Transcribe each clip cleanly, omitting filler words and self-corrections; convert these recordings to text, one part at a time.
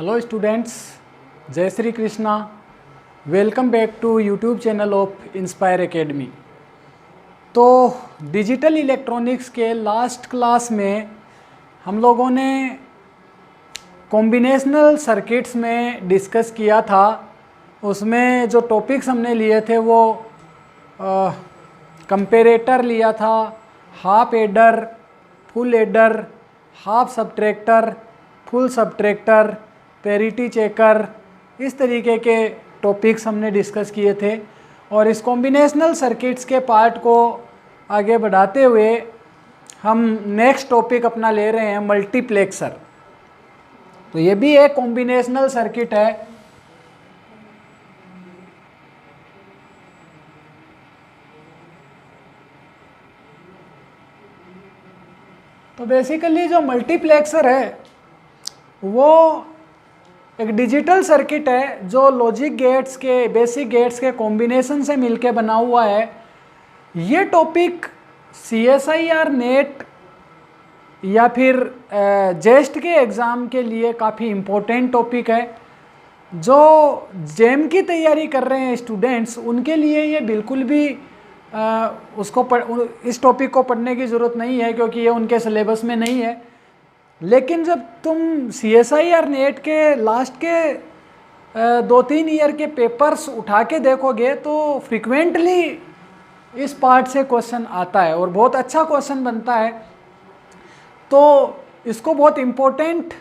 Hello students, जय Shri Krishna. Welcome back to YouTube channel of inspire academy. तो digital electronics के last class में हम लोगों ने कॉम्बिनेशनल सर्किट्स में डिस्कस किया था। उसमें जो टॉपिक्स हमने लिए थे वो कंपेरेटर लिया था, half adder, full adder, half subtractor, full subtractor, parity checker, इस तरीके के टॉपिक्स हमने डिस्कस किए थे। और इस कॉम्बिनेशनल सर्किट्स के पार्ट को आगे बढ़ाते हुए हम नेक्स्ट टॉपिक अपना ले रहे हैं मल्टीप्लेक्सर। तो ये भी एक कॉम्बिनेशनल सर्किट है। तो बेसिकली जो मल्टीप्लेक्सर है वो एक डिजिटल सर्किट है जो लॉजिक गेट्स के, बेसिक गेट्स के कॉम्बिनेशन से मिलके बना हुआ है। ये टॉपिक CSIR नेट या फिर जेस्ट के एग्ज़ाम के लिए काफ़ी इम्पोर्टेंट टॉपिक है। जो जेम की तैयारी कर रहे हैं स्टूडेंट्स, उनके लिए ये बिल्कुल भी इस टॉपिक को पढ़ने की ज़रूरत नहीं है, क्योंकि ये उनके सिलेबस में नहीं है। लेकिन जब तुम CSIR नेट के लास्ट के 2-3 ईयर के पेपर्स उठा के देखोगे तो फ्रिक्वेंटली इस पार्ट से क्वेश्चन आता है और बहुत अच्छा क्वेश्चन बनता है। तो इसको बहुत इम्पोर्टेंट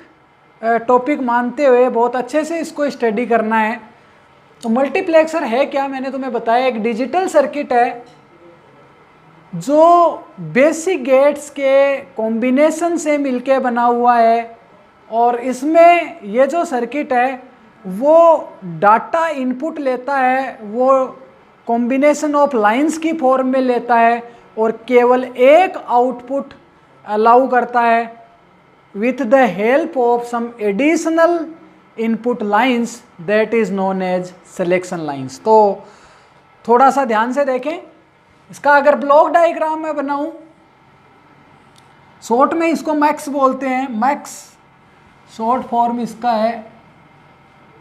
टॉपिक मानते हुए बहुत अच्छे से इसको स्टडी करना है। तो मल्टीप्लेक्सर है क्या, मैंने तुम्हें बताया, एक डिजिटल सर्किट है जो बेसिक गेट्स के कॉम्बिनेशन से मिलके बना हुआ है। और इसमें ये जो सर्किट है वो डाटा इनपुट लेता है, वो कॉम्बिनेशन ऑफ लाइंस की फॉर्म में लेता है और केवल एक आउटपुट अलाउ करता है with the help of some additional input lines that is known as selection lines. तो थोड़ा सा ध्यान से देखें। इसका अगर ब्लॉक डायग्राम में बनाऊं, शॉर्ट में इसको मैक्स बोलते हैं। मैक्स शॉर्ट फॉर्म इसका है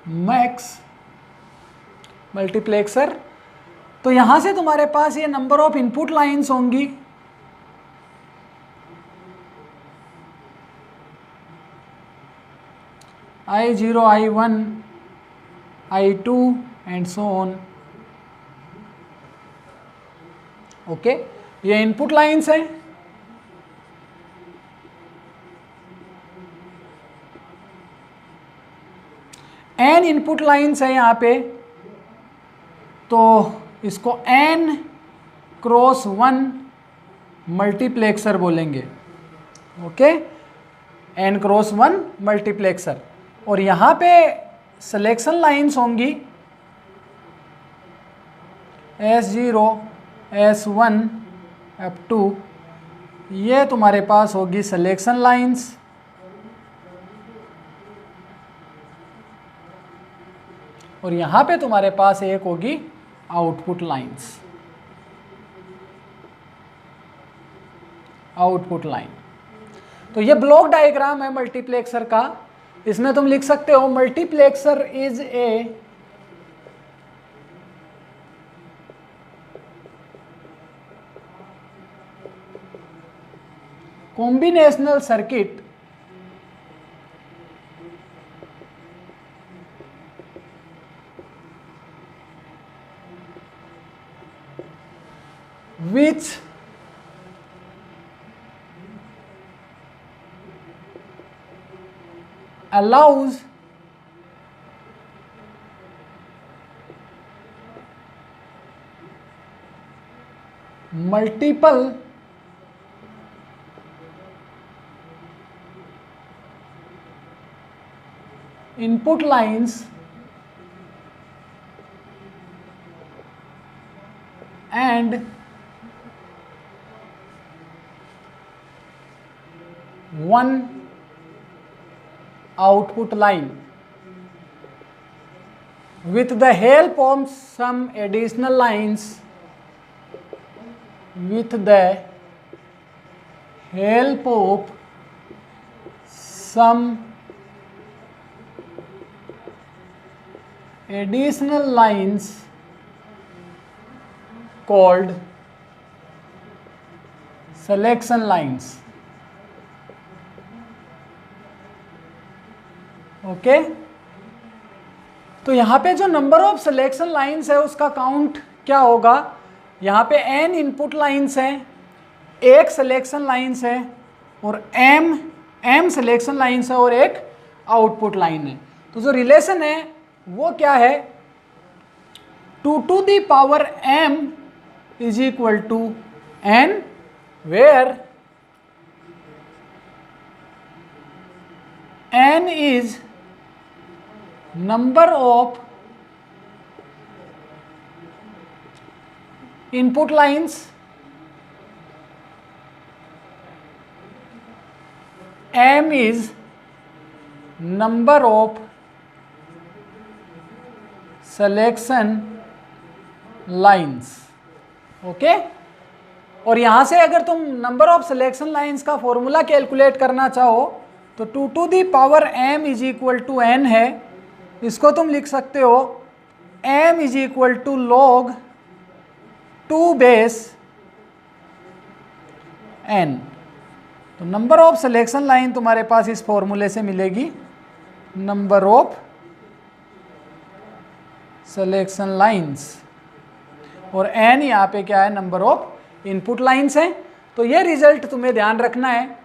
मैक्स मल्टीप्लेक्सर। तो यहां से तुम्हारे पास ये नंबर ऑफ इनपुट लाइंस होंगी। I0, I1, I2 and so on. Okay, ये इनपुट लाइंस है। n इनपुट लाइंस है यहाँ पे, तो इसको n क्रॉस 1 मल्टीप्लेक्सर बोलेंगे। Okay, n cross 1 multiplexer. और यहाँ पे सिलेक्शन लाइंस होंगी S0, S1 अप टू, ये तुम्हारे पास होगी सिलेक्शन लाइंस। और यहाँ पे तुम्हारे पास एक होगी आउटपुट लाइंस, आउटपुट लाइन। तो ये ब्लॉक डायग्राम है मल्टीप्लेक्सर का। इसमें तुम लिख सकते हो multiplexer is a combinational circuit which allows multiple input lines and one output line with the help of some additional lines, with the help of some additional lines called selection lines. Okay तो यहां पे जो number of selection lines है उसका count क्या होगा? यहां पे n इनपुट लाइंस है, एक सिलेक्शन लाइंस है और m सिलेक्शन लाइंस है और एक आउटपुट लाइन है। तो जो रिलेशन है वो क्या है? 2 to the power m is equal to n, where n is number of input lines, m is number of selection lines. Okay और यहां से अगर तुम नंबर ऑफ सिलेक्शन लाइंस का फॉर्मूला कैलकुलेट करना चाहो तो 2 to the power m is equal to n है। इसको तुम लिख सकते हो m is equal to log 2 base n। तो नंबर ऑफ सिलेक्शन लाइन तुम्हारे पास इस फॉर्मूले से मिलेगी, नंबर ऑफ सिलेक्शन लाइंस, और n यहाँ पे क्या है? नंबर ऑफ इनपुट लाइंस है। तो ये रिजल्ट तुम्हें ध्यान रखना है।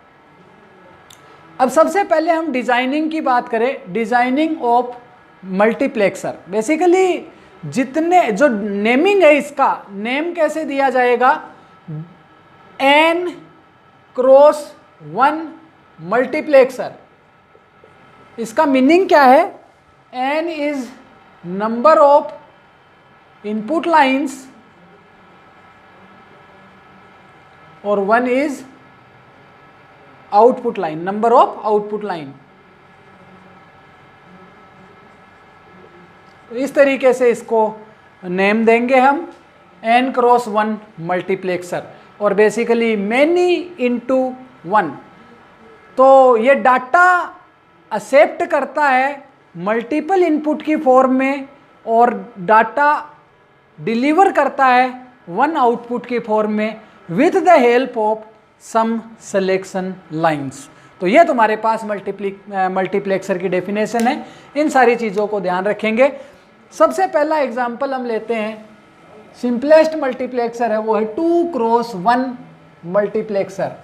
अब सबसे पहले हम डिजाइनिंग की बात करें, डिजाइनिंग ऑफ मल्टीप्लेक्सर। बेसिकली जितने जो नेमिंग है, इसका नेम कैसे दिया जाएगा? n cross 1 multiplexer. इसका मीनिंग क्या है? n is number of input lines और 1 is output line, number of output line. तो इस तरीके से इसको नेम देंगे हम, n क्रॉस 1 मल्टीप्लेक्सर और बेसिकली मैनी इनटू 1। तो ये डाटा एक्सेप्ट करता है मल्टीपल इनपुट की फॉर्म में और डाटा डिलीवर करता है 1 आउटपुट की फॉर्म में with the help of some selection lines. तो ये तुम्हारे पास मल्टीप्लेक्सर की डेफिनेशन है। इन सारी चीज़ों को ध्यान रखेंगे। सबसे पहला एग्जांपल हम लेते हैं, सिंपलेस्ट मल्टीप्लेक्सर है वो है 2 क्रॉस 1 मल्टीप्लेक्सर।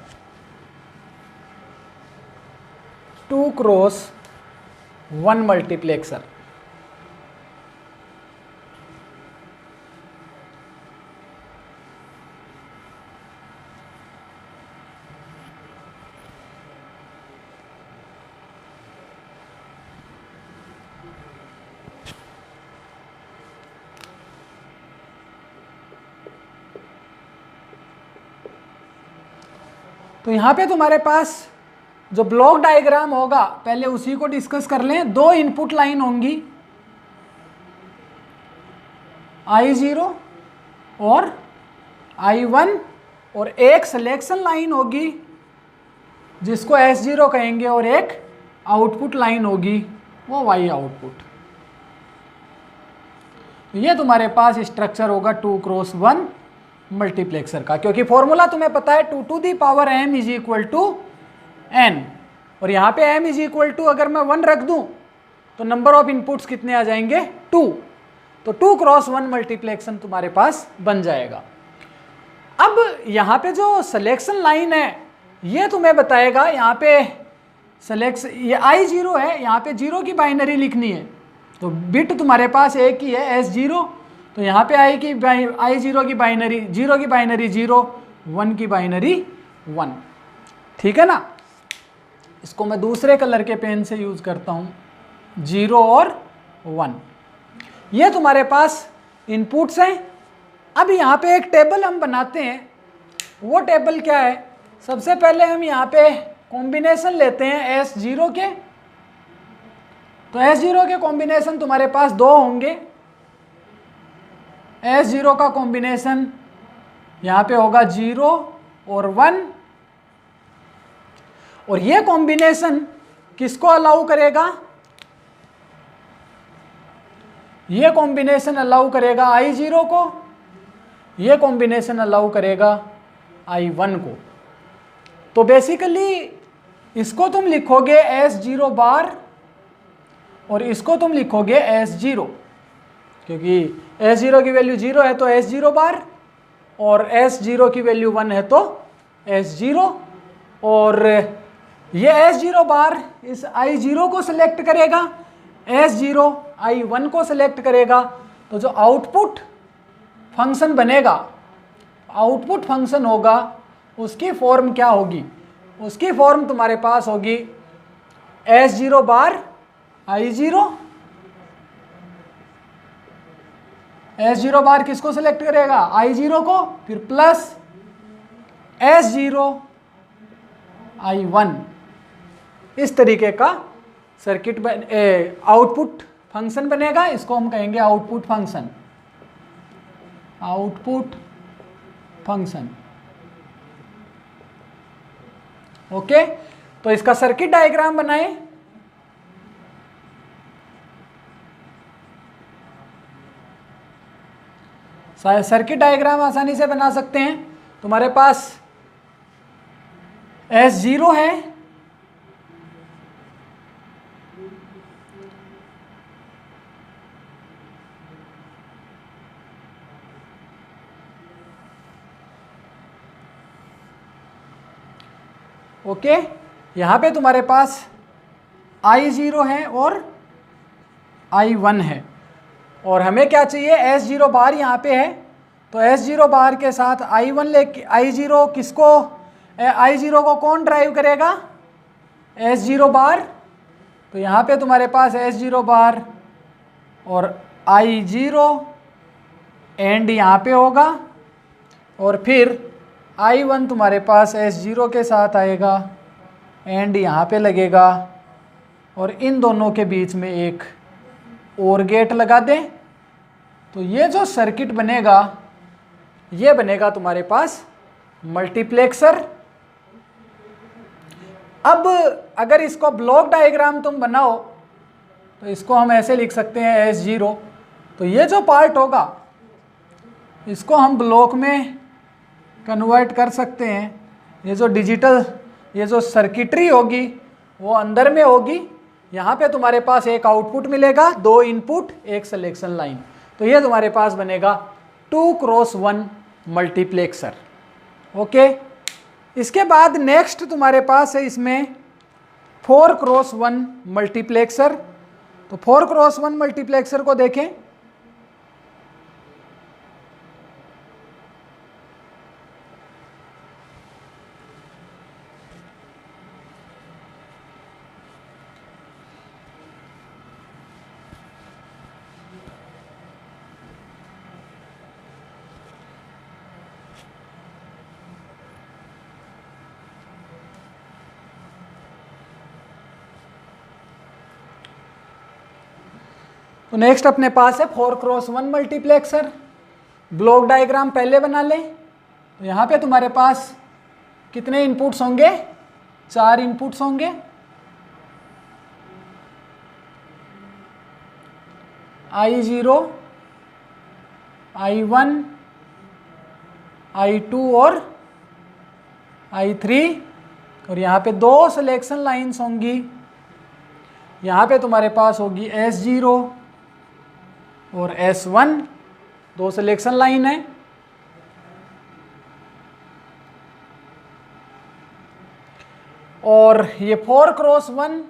2 cross 1 multiplexer. तो यहाँ पे तुम्हारे पास जो ब्लॉक डायग्राम होगा पहले उसी को डिस्कस कर लें। 2 इनपुट लाइन होंगी I0 और I1 और एक सिलेक्शन लाइन होगी जिसको S0 कहेंगे और एक आउटपुट लाइन होगी वो Y आउटपुट। ये तुम्हारे पास स्ट्रक्चर होगा 2 क्रॉस 1 मल्टीप्लेक्सर का, क्योंकि फॉर्मूला तुम्हें पता है 2 to the power m is equal to n, और यहाँ पे m इज इक्वल टू अगर मैं 1 रख दूं तो नंबर ऑफ इनपुट्स कितने आ जाएंगे? 2। तो 2 क्रॉस 1 मल्टीप्लेक्सन तुम्हारे पास बन जाएगा। अब यहाँ पे जो सिलेक्शन लाइन है ये तुम्हें बताएगा, यहाँ पे ये I0 है, यहाँ पे 0 की बाइनरी लिखनी है तो बिट तुम्हारे पास एक ही है S0। तो यहाँ पे I0 की बाइनरी 0 की बाइनरी 0, 1 की बाइनरी 1। ठीक है ना? इसको मैं दूसरे कलर के पेन से यूज करता हूँ, 0 और 1। ये तुम्हारे पास इनपुट्स हैं। अब यहाँ पे एक टेबल हम बनाते हैं। वो टेबल क्या है? सबसे पहले हम यहाँ पे कॉम्बिनेशन लेते हैं S0 के। तो S0 के कॉम्बिनेशन तुम्हारे पास 2 होंगे। S0 का कॉम्बिनेशन यहाँ पे होगा 0 और 1, और ये कॉम्बिनेशन किसको अलाउ करेगा? ये कॉम्बिनेशन अलाउ करेगा I0 को, ये कॉम्बिनेशन अलाउ करेगा I1 को। तो बेसिकली इसको तुम लिखोगे S0 बार और इसको तुम लिखोगे S0, क्योंकि S0 की वैल्यू 0 है तो S0 बार, और S0 की वैल्यू 1 है तो S0, और ये S0 बार इस I0 को सिलेक्ट करेगा, S0 I1 को सिलेक्ट करेगा, तो जो आउटपुट फंक्शन बनेगा, आउटपुट फंक्शन होगा, उसकी फॉर्म क्या होगी? उसकी फॉर्म तुम्हारे पास होगी S0 बार I0, S0 बार किसको सिलेक्ट करेगा? I0 को, फिर प्लस S0 I1। इस तरीके का सर्किट आउटपुट फंक्शन बनेगा, इसको हम कहेंगे output function, output function. Okay, तो इसका सर्किट डायग्राम बनाएं। सर्किट डायग्राम आसानी से बना सकते हैं। तुम्हारे पास S0 है, ओके, यहाँ पे तुम्हारे पास I0 है और I1 है, और हमें क्या चाहिए? S0 बार यहाँ पे है, तो S0 बार के साथ I1 लेके I0 किसको, I0 को कौन ड्राइव करेगा? S0 बार। तो यहाँ पे तुम्हारे पास S0 बार और I0 एंड यहाँ पे होगा, और फिर I1 तुम्हारे पास S0 के साथ आएगा एंड यहाँ पे लगेगा, और इन दोनों के बीच में एक और गेट लगा दें। तो ये जो सर्किट बनेगा, ये बनेगा तुम्हारे पास मल्टीप्लेक्सर। अब अगर इसको ब्लॉक डायग्राम तुम बनाओ तो इसको हम ऐसे लिख सकते हैं S0। तो ये जो पार्ट होगा इसको हम ब्लॉक में कन्वर्ट कर सकते हैं। ये जो डिजिटल, ये जो सर्किटरी होगी वो अंदर में होगी। यहाँ पे तुम्हारे पास एक आउटपुट मिलेगा, 2 इनपुट, एक सिलेक्शन लाइन। तो ये तुम्हारे पास बनेगा 2x1 मल्टीप्लेक्सर। ओके, इसके बाद नेक्स्ट तुम्हारे पास है इसमें 4x1 मल्टीप्लेक्सर। तो 4x1 मल्टीप्लेक्सर को देखें। तो नेक्स्ट अपने पास है 4x1 मल्टीप्लेक्सर। ब्लॉक डायग्राम पहले बना लें। तो यहाँ पे तुम्हारे पास कितने इनपुट्स होंगे? 4 इनपुट्स होंगे। I0, I1, I2 और I3, और यहाँ पे 2 सिलेक्शन लाइंस होंगी। यहाँ पे तुम्हारे पास होगी S0 और S1, 2 सिलेक्शन लाइन है। और ये 4x1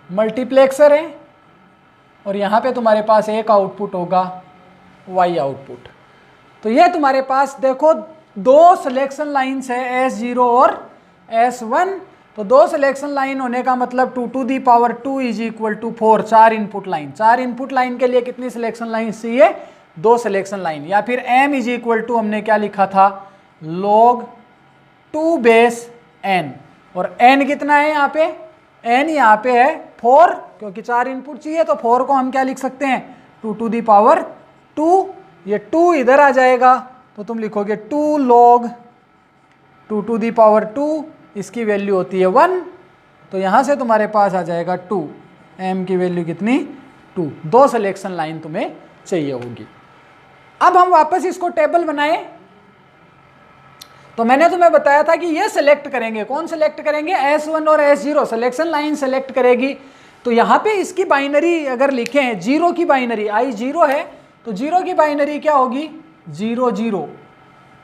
मल्टीप्लेक्सर है, और यहाँ पे तुम्हारे पास एक आउटपुट होगा Y आउटपुट। तो ये तुम्हारे पास देखो 2 सिलेक्शन लाइन्स है, S0 और S1। तो 2 सिलेक्शन लाइन होने का मतलब 2 to the power 2 is equal to 4, 4 input line. 4 input line के लिए कितनी सिलेक्शन लाइन चाहिए? 2 सिलेक्शन लाइन। या फिर m इज इक्वल टू हमने क्या लिखा था? log 2 base n। और n कितना है यहाँ पे? n यहाँ पे है 4, क्योंकि 4 इनपुट चाहिए, तो 4 को हम क्या लिख सकते हैं? 2 to the power 2। ये 2 इधर आ जाएगा, तो तुम लिखोगे 2 log 2 to the power 2, इसकी वैल्यू होती है 1। तो यहाँ से तुम्हारे पास आ जाएगा 2, m की वैल्यू कितनी? 2, 2 सिलेक्शन लाइन तुम्हें चाहिए होगी। अब हम वापस इसको टेबल बनाएं। तो मैंने तुम्हें बताया था कि ये सिलेक्ट करेंगे, कौन सिलेक्ट करेंगे, S1 और S0 सिलेक्शन लाइन सेलेक्ट करेगी। तो यहाँ पे इसकी बाइनरी अगर लिखें, 0 की बाइनरी I0 है, तो 0 की बाइनरी क्या होगी, 0 0,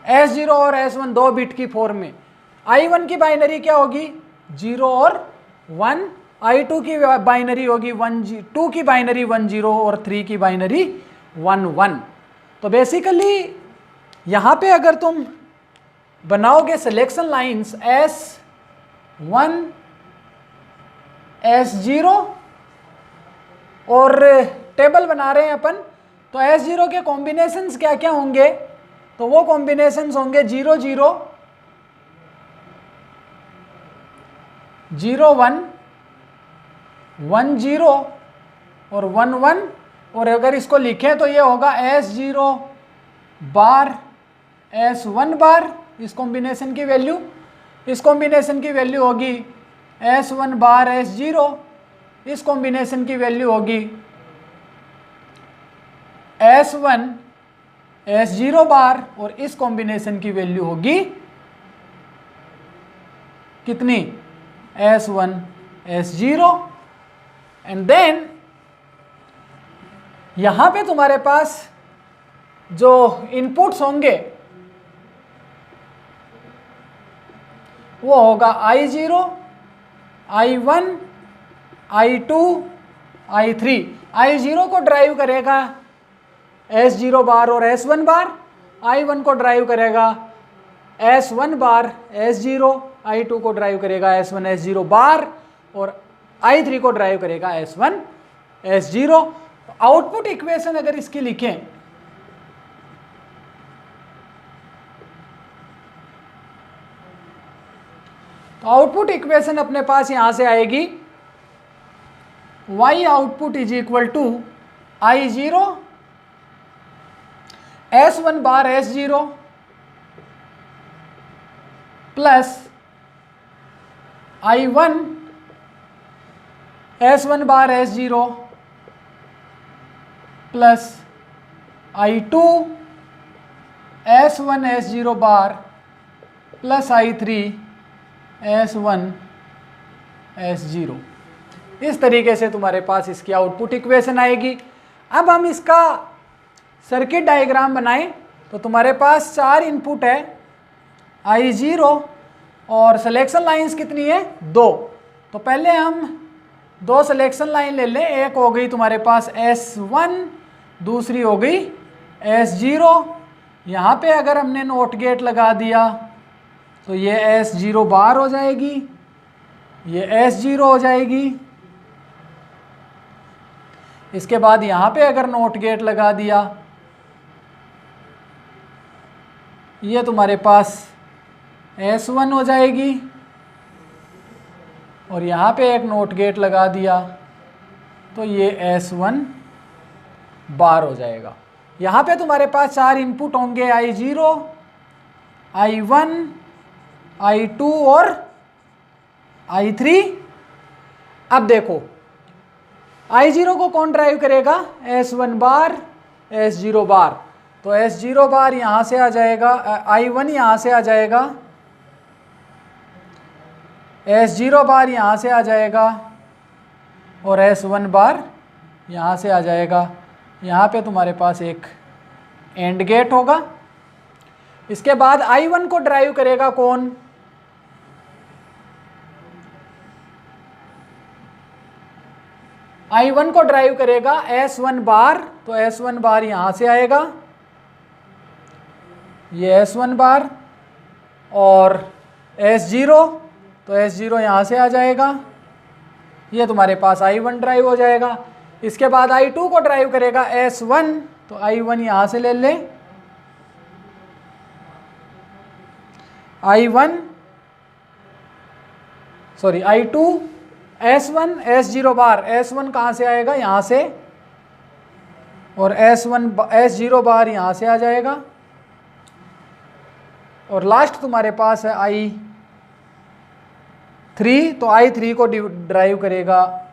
S0 और S1 2 बिट की फॉर्म में। I1 की बाइनरी क्या होगी, 0 और 1, I2 की बाइनरी होगी 1, 2 की बाइनरी 1 0 और 3 की बाइनरी 1 1। तो बेसिकली यहाँ पे अगर तुम बनाओगे सिलेक्शन लाइंस S1 S0 और टेबल बना रहे हैं अपन, तो S0 के कॉम्बिनेशंस क्या क्या होंगे, तो वो कॉम्बिनेशंस होंगे 0 0 0 1 1 0 और 1 1। और अगर इसको लिखें तो ये होगा S0 बार S1 बार, इस कॉम्बिनेशन की वैल्यू, इस कॉम्बिनेशन की वैल्यू होगी S1 बार S0, इस कॉम्बिनेशन की वैल्यू होगी S1 S0 बार, और इस कॉम्बिनेशन की वैल्यू होगी कितनी, S1 S0। एंड देन यहां पे तुम्हारे पास जो इनपुट्स होंगे वो होगा I0 I1 I2 I3। I0 को ड्राइव करेगा S0 बार और S1 बार, I1 को ड्राइव करेगा S1 बार S0, I2 को ड्राइव करेगा S1 S0 बार, और I3 को ड्राइव करेगा S1 S0। आउटपुट इक्वेशन अगर इसकी लिखें, तो आउटपुट इक्वेशन अपने पास यहां से आएगी, y output is equal to I0 S1 bar S0 plus I1 S1 bar S0 plus I2 S1 S0 bar plus I3 S1 S0। इस तरीके से तुम्हारे पास इसकी आउटपुट इक्वेशन आएगी। अब हम इसका सर्किट डायग्राम बनाएं। तो तुम्हारे पास 4 इनपुट है I0 और सिलेक्शन लाइंस कितनी है, 2। तो पहले हम 2 सिलेक्शन लाइन ले लें। एक हो गई तुम्हारे पास S1, दूसरी हो गई S0। यहाँ पे अगर हमने नोट गेट लगा दिया तो ये S0 बार हो जाएगी, ये S0 हो जाएगी। इसके बाद यहाँ पे अगर नोट गेट लगा दिया, ये तुम्हारे पास S1 हो जाएगी, और यहाँ पे एक नोट गेट लगा दिया तो ये S1 बार हो जाएगा। यहाँ पे तुम्हारे पास 4 इनपुट होंगे I0, I1, I2 और I3। अब देखो I0 को कौन ड्राइव करेगा, S1 बार S0 बार। तो S0 बार यहाँ से आ जाएगा, I1 यहाँ से आ जाएगा, S0 बार यहाँ से आ जाएगा, और S1 बार यहाँ से आ जाएगा। यहाँ पे तुम्हारे पास एक एंड गेट होगा। इसके बाद I1 को ड्राइव करेगा कौन, I1 को ड्राइव करेगा S1 बार। तो S1 बार यहाँ से आएगा, ये S1 बार, और S0, तो S0 यहाँ से आ जाएगा, ये तुम्हारे पास I1 ड्राइव हो जाएगा। इसके बाद I2 को ड्राइव करेगा S1, तो I1 यहाँ से ले लें, I2 S1 S0 बार, S1 कहाँ से आएगा, यहाँ से, और S0 बार यहाँ से आ जाएगा। और लास्ट तुम्हारे पास है I3, तो I3 को ड्राइव करेगा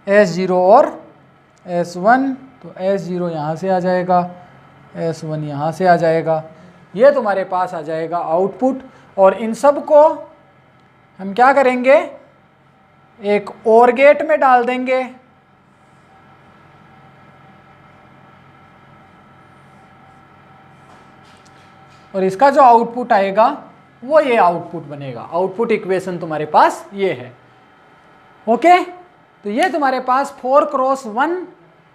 S0 और S1, तो S0 यहाँ से आ जाएगा, S1 यहाँ से आ जाएगा, ये तुम्हारे पास आ जाएगा आउटपुट। और इन सब को हम क्या करेंगे, एक OR गेट में डाल देंगे। और इसका जो आउटपुट आएगा वो ये आउटपुट बनेगा। आउटपुट इक्वेशन तुम्हारे पास ये है। ओके, तो ये तुम्हारे पास 4x1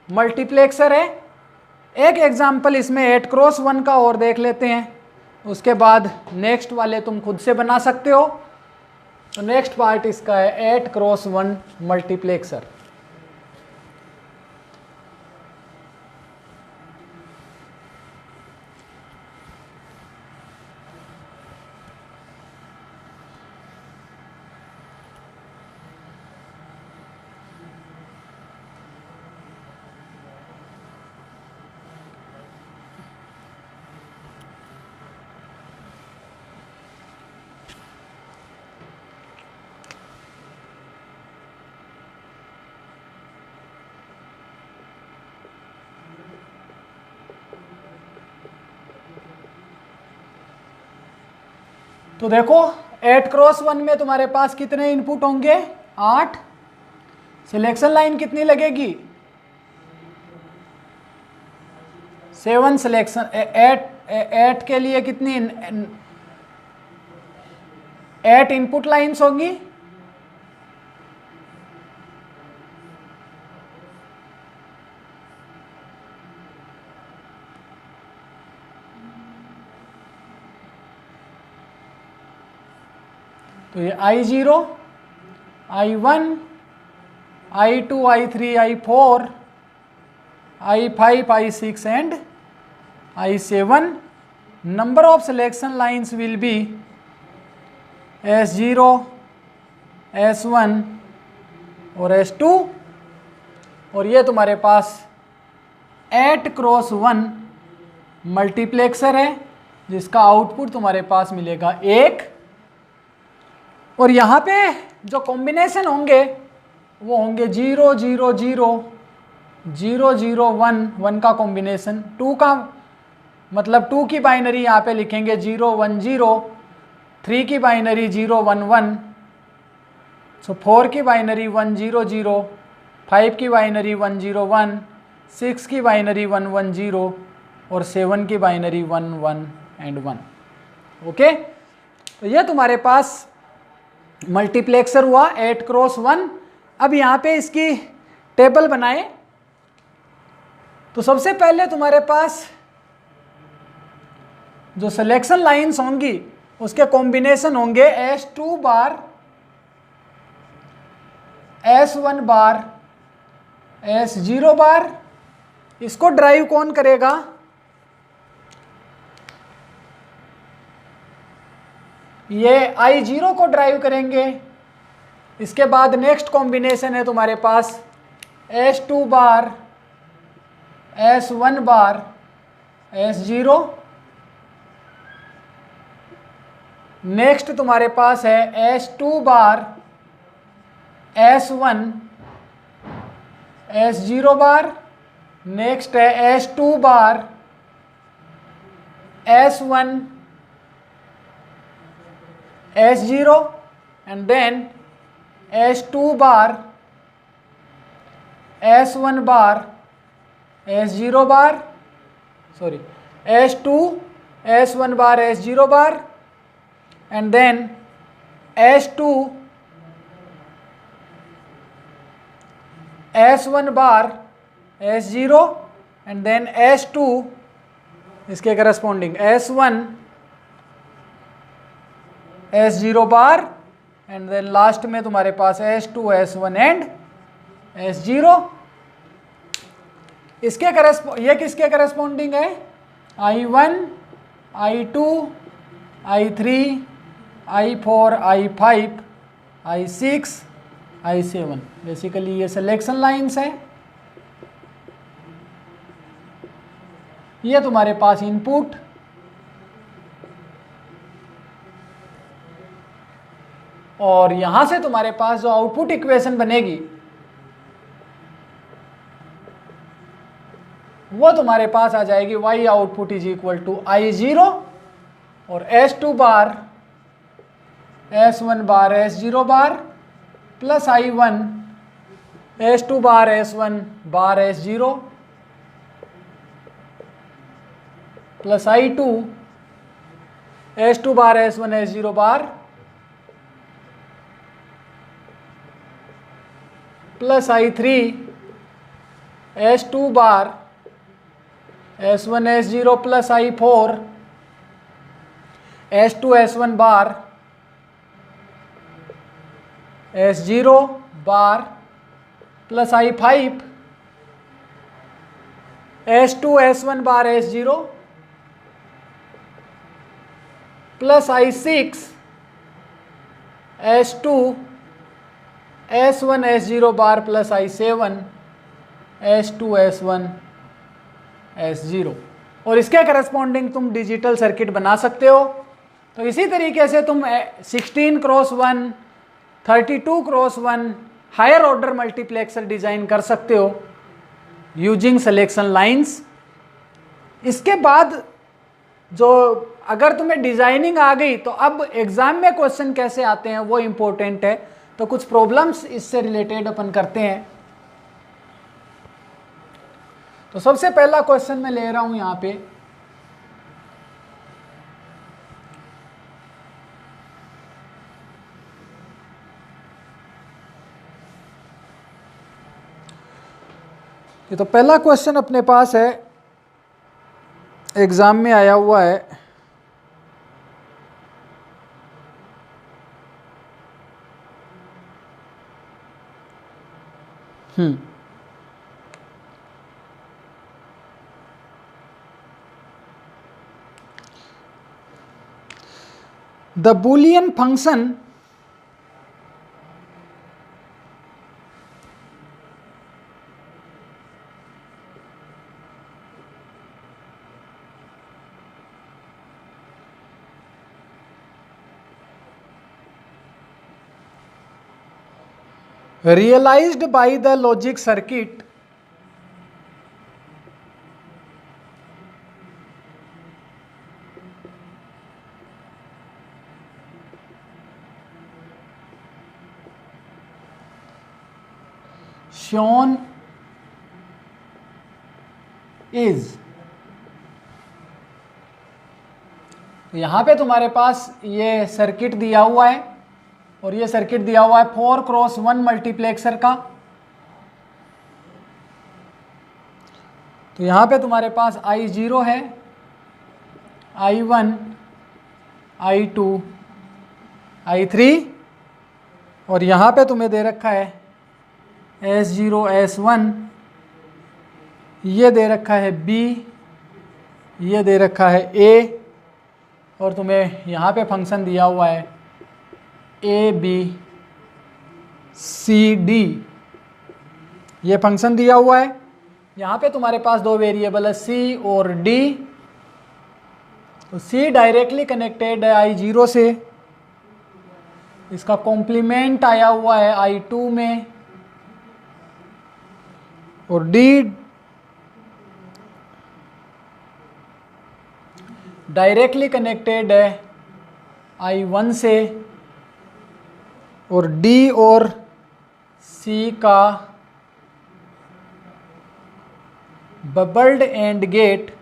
मल्टीप्लेक्सर है। एक एग्जाम्पल इसमें 8x1 का और देख लेते हैं, उसके बाद नेक्स्ट वाले तुम खुद से बना सकते हो। तो नेक्स्ट पार्ट इसका है 8x1 मल्टीप्लेक्सर। तो देखो 8x1 में तुम्हारे पास कितने इनपुट होंगे, 8। सिलेक्शन लाइन कितनी लगेगी, 7 सिलेक्शन। 8 के लिए कितनी 8 इनपुट लाइंस होंगी। तो ये I0, I1, I2, I3, I4, I5, I6 and I7. Number of selection lines will be S0, S1 और S2। और ये तुम्हारे पास 8x1 मल्टीप्लेक्सर है जिसका आउटपुट तुम्हारे पास मिलेगा 1। और यहाँ पे जो कॉम्बिनेशन होंगे वो होंगे 0 0 0 0 0 1 1 का कॉम्बिनेशन। 2 का मतलब 2 की बाइनरी यहाँ पे लिखेंगे 0 1 0, 3 की बाइनरी 0 1 1, सो 4 की बाइनरी 1 0 0, 5 की बाइनरी 1 0 1, 6 की बाइनरी 1 1 0 और 7 की बाइनरी 1 1 एंड 1। ओके, तो ये तुम्हारे पास मल्टीप्लेक्सर हुआ 8x1। अब यहाँ पे इसकी टेबल बनाए। तो सबसे पहले तुम्हारे पास जो सिलेक्शन लाइंस होंगी उसके कॉम्बिनेशन होंगे S2 bar, S1 bar, S0 बार। इसको ड्राइव कौन करेगा, ये I0 को ड्राइव करेंगे। इसके बाद नेक्स्ट कॉम्बिनेशन है तुम्हारे पास S2 bar, S1 bar, S0। Next तुम्हारे पास है S2 बार, S1, S0 बार। नेक्स्ट है S2 bar, S1, S0 and then S2 bar, S1 bar, S0 bar, sorry, S2, S1 bar, S0 bar and then S2, S1 bar, S0 and then S2 इसके corresponding S1, S0 bar and then last में तुम्हारे पास S2, S1 and S0। इसके ये किसके corresponding है, I1, I2, I3, I4, I5, I6, I7। Basically ये selection lines है। ये तुम्हारे पास इनपुट और यहां से तुम्हारे पास जो आउटपुट इक्वेशन बनेगी वो तुम्हारे पास आ जाएगी y output is equal to I0 और S2 bar S1 bar S0 bar plus I1 S2 bar S1 bar S0 plus I2 S2 bar S1 S0 bar plus I3 S2 bar S1 S0 plus I4 S2 S1 bar S0 bar plus I5 S2 S1 bar S0 plus I6 S2 S1 S0 bar plus I7 S2 S1 S0 और इसके corresponding तुम digital circuit बना सकते हो। तो इसी तरीके से तुम 16x1 32x1 higher order multiplexer design कर सकते हो यूजिंग सिलेक्शन लाइंस। इसके बाद जो अगर तुम्हें डिजाइनिंग आ गई तो अब एग्जाम में क्वेश्चन कैसे आते हैं वो इंपॉर्टेंट है। तो कुछ प्रॉब्लम्स इससे रिलेटेड अपन करते हैं। तो सबसे पहला क्वेश्चन मैं ले रहा हूं यहां पे, ये तो पहला क्वेश्चन अपने पास है, एग्जाम में आया हुआ है। The Boolean function realized by the logic circuit shown is, तो यहां पे तुम्हारे पास ये सर्किट दिया हुआ है और ये सर्किट दिया हुआ है 4x1 मल्टीप्लेक्सर का। तो यहां पे तुम्हारे पास I0 है, I1 I2 I3 और यहां पे तुम्हें दे रखा है S0 S1, ये दे रखा है B, ये दे रखा है A और तुम्हें यहाँ पे फंक्शन दिया हुआ है A B C D, ये फंक्शन दिया हुआ है। यहाँ पे तुम्हारे पास दो वेरिएबल है C और D। तो C डायरेक्टली कनेक्टेड है I0 से, इसका कॉम्प्लीमेंट आया हुआ है I2 में और D डायरेक्टली कनेक्टेड है I1 से और D और C का बबल्ड एंड गेट,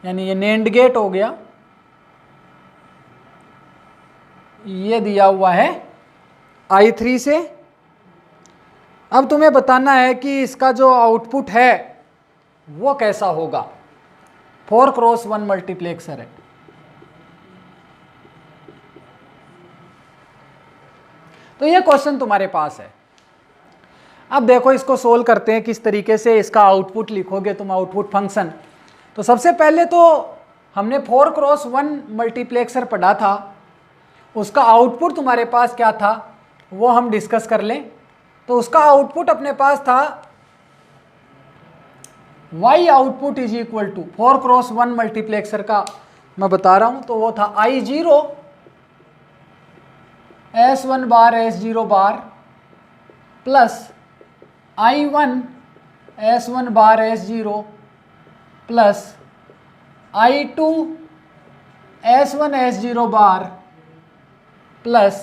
यानी ये नेंड गेट हो गया, ये दिया हुआ है I3 से। अब तुम्हें बताना है कि इसका जो आउटपुट है वो कैसा होगा। 4x1 मल्टीप्लेक्सर है। तो ये क्वेश्चन तुम्हारे पास है। अब देखो इसको सोल्व करते हैं किस तरीके से इसका आउटपुट लिखोगे तुम, आउटपुट फंक्शन। तो सबसे पहले तो हमने 4x1 मल्टीप्लेक्सर पढ़ा था, उसका आउटपुट तुम्हारे पास क्या था वो हम डिस्कस कर लें। तो उसका आउटपुट अपने पास था y output is equal to 4x1 multiplexer का मैं बता रहा हूं, तो वो था I0 S1 bar S0 bar plus I1 S1 bar S0 plus I2 S1 S0 bar plus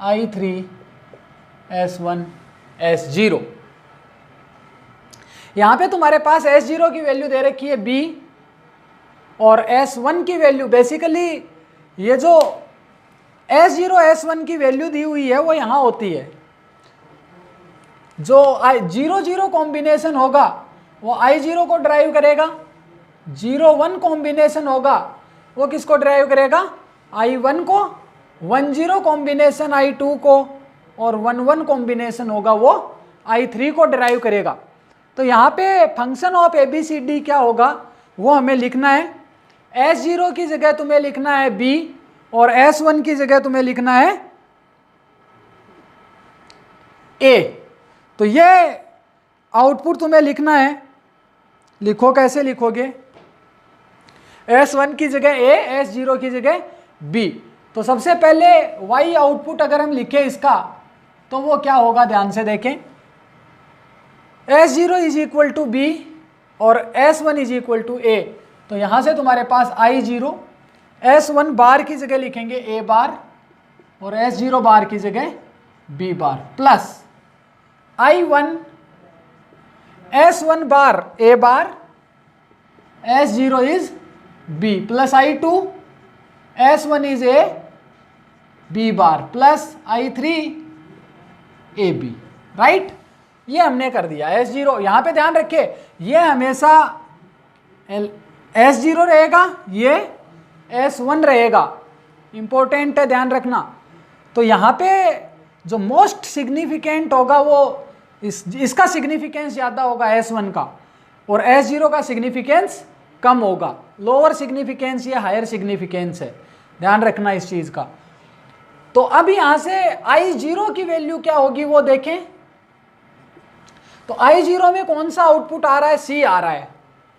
I3 S1 S0। यहां पे तुम्हारे पास S0 की वैल्यू दे रखी है B और S1 की वैल्यू, बेसिकली ये जो S0 S1 की वैल्यू दी हुई है वो यहां होती है। जो I0 कॉम्बिनेशन होगा वो I0 को ड्राइव करेगा, 0-1 कॉम्बिनेशन होगा वो किसको ड्राइव करेगा, I1 को, 1-0 कॉम्बिनेशन I2 को, और 1-1 कॉम्बिनेशन होगा वो I3 को ड्राइव करेगा। तो यहाँ पे फंक्शन ऑफ ABCD क्या होगा वो हमें लिखना है। S0 की जगह तुम्हें लिखना है B और S1 की जगह तुम्हें लिखना है A। तो ये आउटपुट तुम्हें लिखना है, लिखो कैसे लिखोगे, S1 की जगह A, S0 की जगह B। तो सबसे पहले Y आउटपुट अगर हम लिखें इसका तो वो क्या होगा, ध्यान से देखें, S0 is equal to B और S1 is equal to A। तो यहां से तुम्हारे पास I0 S1 बार की जगह लिखेंगे A बार और S0 बार की जगह B bar plus I1 S1 bar A bar S0 is B plus I2 S1 is A B bar plus I3 AB, right. ये हमने कर दिया। S0 यहां पे ध्यान रखे ये हमेशा S0 रहेगा, ये S1 रहेगा, इंपॉर्टेंट है ध्यान रखना। तो यहां पे जो मोस्ट सिग्निफिकेंट होगा वो इसका सिग्निफिकेंस ज़्यादा होगा S1 का, और S0 का सिग्निफिकेंस कम होगा। लोअर सिग्निफिकेंस या हायर सिग्निफिकेंस है, ध्यान रखना इस चीज़ का। तो अब यहां से I0 की वैल्यू क्या होगी वो देखें। तो I0 में कौन सा आउटपुट आ रहा है, C आ रहा है,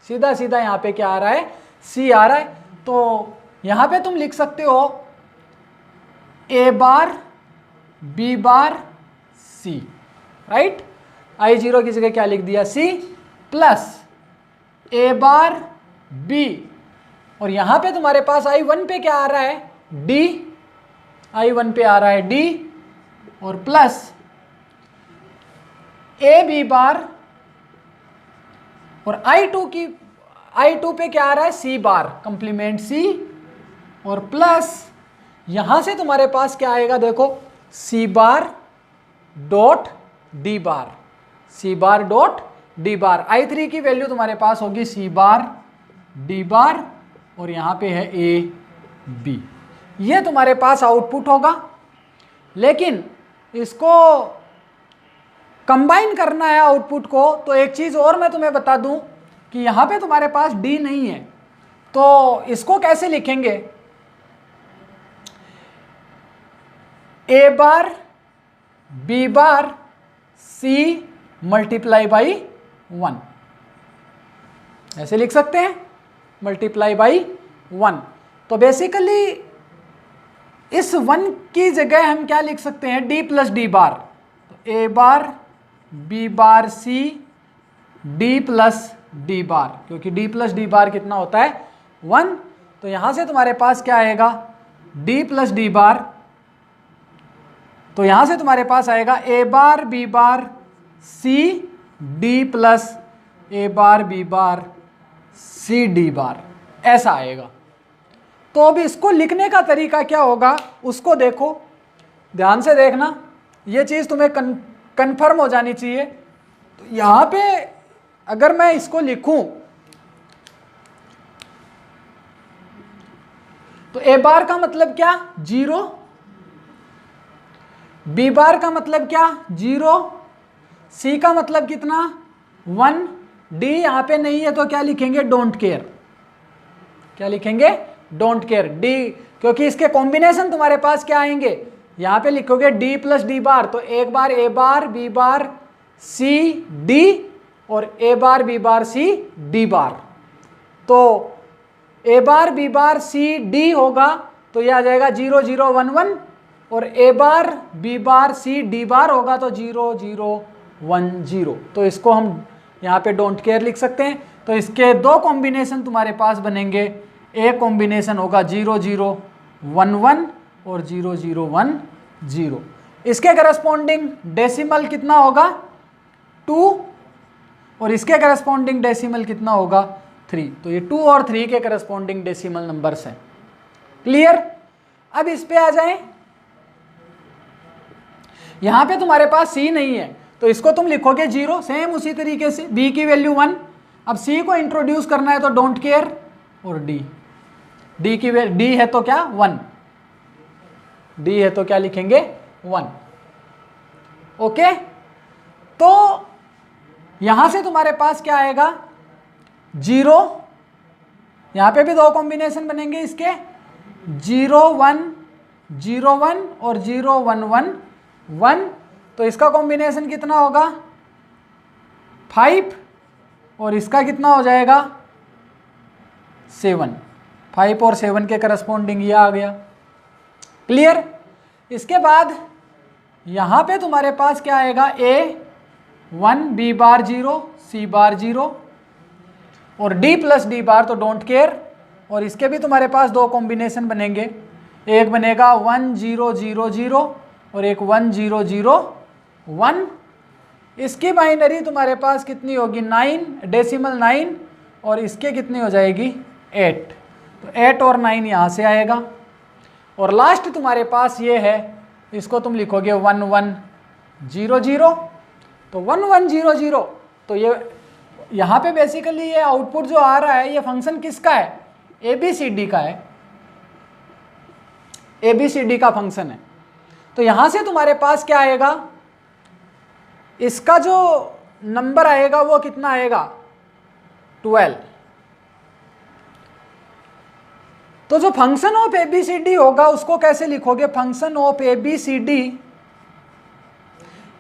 सीधा सीधा यहाँ पे क्या आ रहा है, C आ रहा है। तो यहाँ पे तुम लिख सकते हो A bar B bar C, right. I0 की जगह क्या लिख दिया, C plus A bar B, और यहाँ पे तुम्हारे पास I1 पे क्या आ रहा है, D, I1 पे आ रहा है D और प्लस A B बार, और I2 पे क्या आ रहा है, C बार, कंप्लीमेंट C, और प्लस यहां से तुम्हारे पास क्या आएगा देखो, C बार डॉट D बार, C बार डॉट D बार। I3 की वैल्यू तुम्हारे पास होगी C बार D बार और यहां पे है A B। ये तुम्हारे पास आउटपुट होगा। लेकिन इसको कंबाइन करना है आउटपुट को, तो एक चीज और मैं तुम्हें बता दूं कि यहां पे तुम्हारे पास D नहीं है, तो इसको कैसे लिखेंगे, A bar B bar C multiply by 1, ऐसे लिख सकते हैं, मल्टीप्लाई बाई 1। तो बेसिकली इस 1 की जगह हम क्या लिख सकते हैं, D प्लस D बार। तो A bar B bar C D plus D बार, क्योंकि D प्लस D बार कितना होता है, 1। तो यहां से तुम्हारे पास क्या आएगा, D प्लस D बार। तो यहां से तुम्हारे पास आएगा A bar B bar C D plus A bar B bar C D बार, ऐसा आएगा। तो अब इसको लिखने का तरीका क्या होगा उसको देखो, ध्यान से देखना, ये चीज़ तुम्हें कन्फर्म हो जानी चाहिए। तो यहाँ पे अगर मैं इसको लिखूं तो A बार का मतलब क्या, 0, B बार का मतलब क्या, 0, C का मतलब कितना, 1, D यहाँ पे नहीं है तो क्या लिखेंगे, डोंट केयर। क्या लिखेंगे, डोंट केयर। D, क्योंकि इसके कॉम्बिनेशन तुम्हारे पास क्या आएंगे, यहाँ पे लिखोगे D प्लस D बार, तो एक बार A bar B bar C D और A bar B bar C D बार। तो A bar B bar C D होगा तो यह आ जाएगा 0 0 1 1, और A bar B bar C D बार होगा तो 0 0 1 0। तो इसको हम यहाँ पे डोंट केयर लिख सकते हैं। तो इसके दो कॉम्बिनेशन तुम्हारे पास बनेंगे। एक कॉम्बिनेशन होगा 0 0 1 1 और 0 0 1 0। इसके करस्पॉन्डिंग डेसिमल कितना होगा 2 और इसके करस्पॉन्डिंग डेसिमल कितना होगा 3। तो ये 2 और 3 के करस्पॉन्डिंग डेसिमल नंबर्स हैं। क्लियर। अब इस पे आ जाएं। यहां पे तुम्हारे पास c नहीं है तो इसको तुम लिखोगे 0, सेम उसी तरीके से b की वैल्यू 1। अब c को इंट्रोड्यूस करना है तो डोंट केयर, और d की वैल्यू d है तो क्या 1, d है तो क्या लिखेंगे 1। ओके, तो यहां से तुम्हारे पास क्या आएगा 0, यहां पे भी दो कॉम्बिनेशन बनेंगे इसके 0 1 0 1 और 0 1 1 1। तो इसका कॉम्बिनेशन कितना होगा 5 और इसका कितना हो जाएगा 7। 5 और 7 के करस्पॉन्डिंग ये आ गया। क्लियर। इसके बाद यहां पे तुम्हारे पास क्या आएगा a 1 b बार 0 c बार 0 और d प्लस d बार तो डोंट केयर। और इसके भी तुम्हारे पास दो कॉम्बिनेशन बनेंगे, एक बनेगा 1 0 0 0 और एक 1 0 0 1। इसकी बाइनरी तुम्हारे पास कितनी होगी 9 डेसिमल 9 और इसके कितनी हो जाएगी 8। तो 8 और 9 यहाँ से आएगा। और लास्ट तुम्हारे पास ये है, इसको तुम लिखोगे 1 1 0 0। तो 1 1 0 0 तो ये यहाँ पे बेसिकली ये आउटपुट जो आ रहा है ये फंक्शन किसका है ABCD का है, ABCD का फंक्शन है। तो यहां से तुम्हारे पास क्या आएगा, इसका जो नंबर आएगा वो कितना आएगा 12। तो जो फंक्शन ऑफ ABCD होगा उसको कैसे लिखोगे, फंक्शन ऑफ ABCD,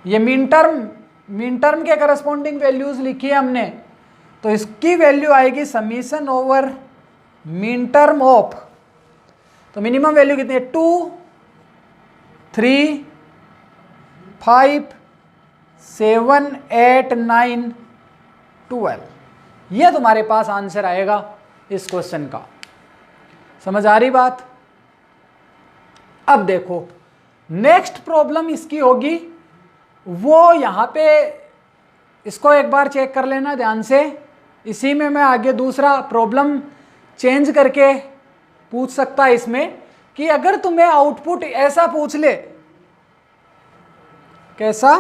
ये मीन टर्म के करस्पॉन्डिंग वैल्यूज लिखी है हमने, तो इसकी वैल्यू आएगी summation over mean term of, तो मिनिमम वैल्यू कितनी है 2 3 5 7 8 9 12। ये तुम्हारे पास आंसर आएगा इस क्वेश्चन का। समझ आ रही बात। अब देखो नेक्स्ट प्रॉब्लम इसकी होगी, वो यहां पे इसको एक बार चेक कर लेना ध्यान से। इसी में मैं आगे दूसरा प्रॉब्लम चेंज करके पूछ सकता है इसमें, कि अगर तुम्हें आउटपुट ऐसा पूछ ले, कैसा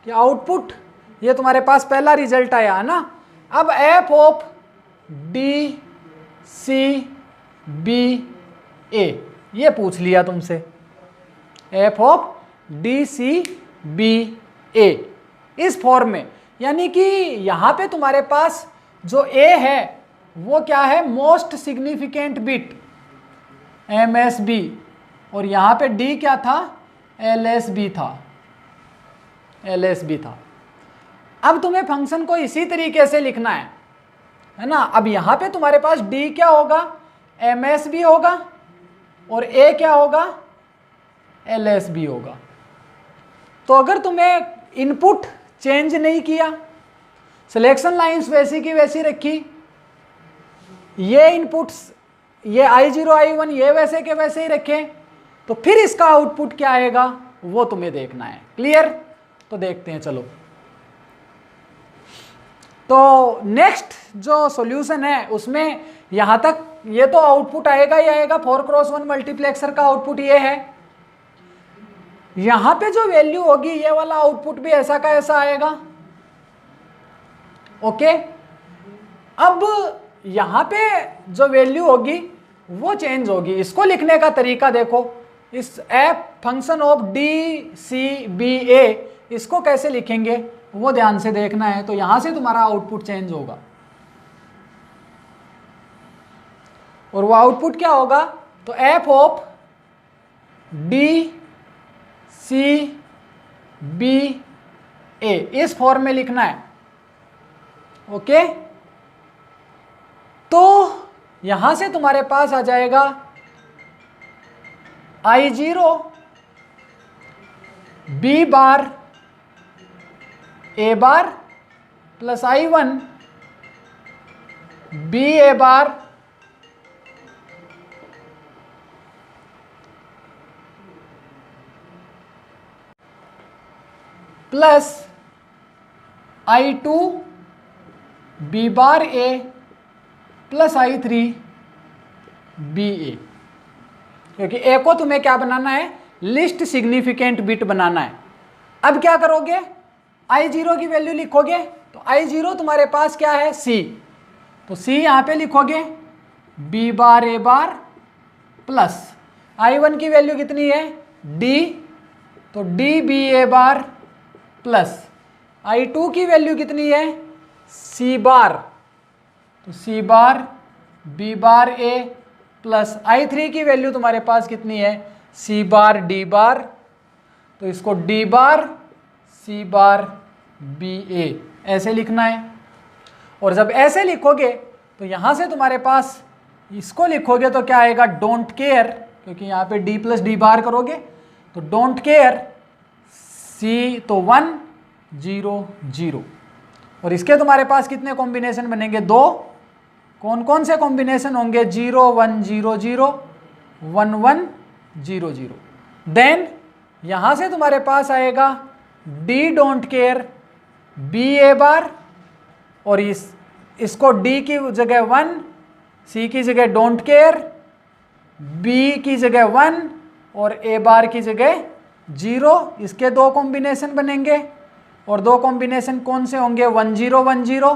कि आउटपुट ये तुम्हारे पास पहला रिजल्ट आया है ना, अब F of D C B A ये पूछ लिया तुमसे, F of D C B A इस फॉर्म में, यानी कि यहां पे तुम्हारे पास जो ए है वो क्या है मोस्ट सिग्निफिकेंट बिट MSB, और यहां पे D क्या था LSB था। अब तुम्हें फंक्शन को इसी तरीके से लिखना है ना। अब यहां पे तुम्हारे पास D क्या होगा MSB होगा और A क्या होगा LSB होगा। तो अगर तुम्हें इनपुट चेंज नहीं किया, सिलेक्शन लाइंस वैसी की वैसी रखी, ये इनपुट्स ये I0 I1 ये वैसे के वैसे ही रखें, तो फिर इसका आउटपुट क्या आएगा वो तुम्हें देखना है। क्लियर। तो देखते हैं चलो। तो नेक्स्ट जो सॉल्यूशन है उसमें यहां तक ये तो आउटपुट आएगा ही आएगा, 4x1 मल्टीप्लेक्सर का आउटपुट ये है। यहां पे जो वैल्यू होगी ये वाला आउटपुट भी ऐसा का ऐसा आएगा। ओके, अब यहां पे जो वैल्यू होगी वो चेंज होगी। इसको लिखने का तरीका देखो, इस F function of D C B A इसको कैसे लिखेंगे वो ध्यान से देखना है। तो यहां से तुम्हारा आउटपुट चेंज होगा, और वो आउटपुट क्या होगा, तो F of D C B A इस फॉर्म में लिखना है। ओके, तो यहां से तुम्हारे पास आ जाएगा I0 B bar A bar plus I1 B A bar plus I2 B bar A plus I3 B A, क्योंकि ए को तुम्हें क्या बनाना है, लिस्ट सिग्निफिकेंट बिट बनाना है। अब क्या करोगे, I0 की वैल्यू लिखोगे, तो I0 तुम्हारे पास क्या है, C, तो C यहां पे लिखोगे B bar A bar plus I1 की वैल्यू कितनी है, D, तो D B A bar plus I2 की वैल्यू कितनी है, C बार, तो C bar B bar A plus I3 की वैल्यू तुम्हारे पास कितनी है, C बार D बार, तो इसको D बार C बार बी ए ऐसे लिखना है। और जब ऐसे लिखोगे तो यहाँ से तुम्हारे पास इसको लिखोगे तो क्या आएगा, डोंट केयर, क्योंकि यहाँ पे D प्लस डी बार करोगे तो डोंट केयर C, तो 1 0 0, और इसके तुम्हारे पास कितने कॉम्बिनेशन बनेंगे, 2। कौन कौन से कॉम्बिनेशन होंगे, 0 1 0 0 1 1 0 0। देन यहाँ से तुम्हारे पास आएगा D don't care B A बार, और इसको D की जगह 1, C की जगह डोंट केयर, B की जगह 1 और A बार की जगह 0। इसके 2 कॉम्बिनेशन बनेंगे, और 2 कॉम्बिनेशन कौन से होंगे, 1 0 1 0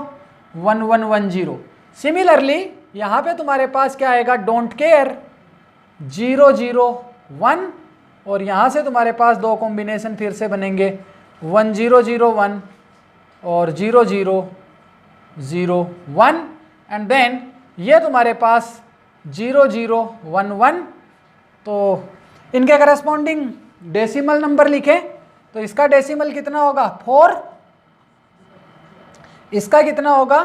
1 1 1 0। सिमिलरली यहाँ पे तुम्हारे पास क्या आएगा, डोंट केयर 0 0 1, और यहाँ से तुम्हारे पास 2 कॉम्बिनेशन फिर से बनेंगे 1 0 0 1 और 0 0 0 1, एंड देन ये तुम्हारे पास 0 0 1 1। तो इनके करस्पॉन्डिंग डेसिमल नंबर लिखें, तो इसका डेसिमल कितना होगा, 4, इसका कितना होगा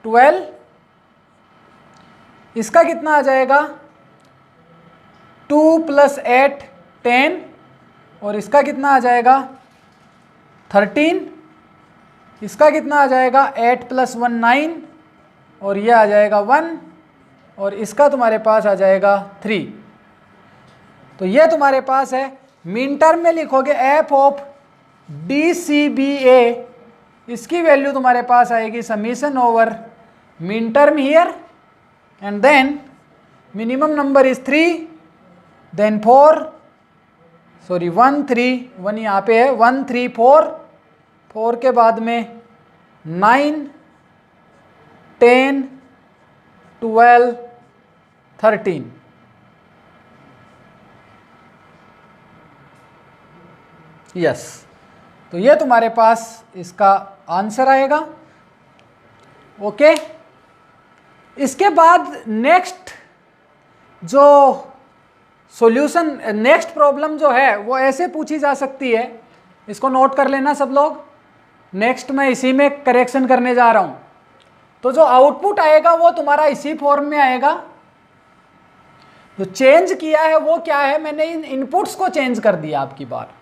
12, इसका कितना आ जाएगा 2 + 8 10, और इसका कितना आ जाएगा 13, इसका कितना आ जाएगा 8 + 1 9, और ये आ जाएगा 1, और इसका तुम्हारे पास आ जाएगा 3। तो ये तुम्हारे पास है, मीन टर्म में लिखोगे F of D C B A, इसकी वैल्यू तुम्हारे पास आएगी summation over mean term here, and then minimum number is 3, then 4, sorry 1 3 1 यहाँ पे है, 1 3 4, 4 के बाद में 9 10 12 13। यस, तो ये तुम्हारे पास इसका आंसर आएगा। ओके, इसके बाद नेक्स्ट जो सॉल्यूशन, नेक्स्ट प्रॉब्लम जो है वो ऐसे पूछी जा सकती है, इसको नोट कर लेना सब लोग। नेक्स्ट मैं इसी में करेक्शन करने जा रहा हूं। तो जो आउटपुट आएगा वो तुम्हारा इसी फॉर्म में आएगा। जो चेंज किया है वो क्या है, मैंने इन इनपुट्स को चेंज कर दिया, आपकी बार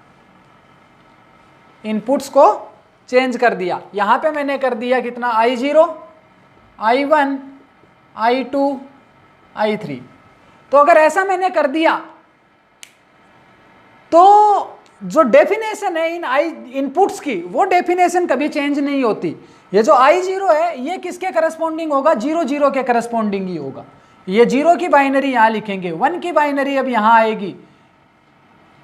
इनपुट्स को चेंज कर दिया। यहां पे मैंने कर दिया कितना, I0 I1 I2 I3। तो अगर ऐसा मैंने कर दिया तो जो डेफिनेशन है इन इनपुट्स की, वो डेफिनेशन कभी चेंज नहीं होती। ये जो I0 है ये किसके करस्पॉन्डिंग होगा, 0 0 के करस्पॉन्डिंग ही होगा। ये 0 की बाइनरी यहां लिखेंगे, 1 की बाइनरी अब यहां आएगी,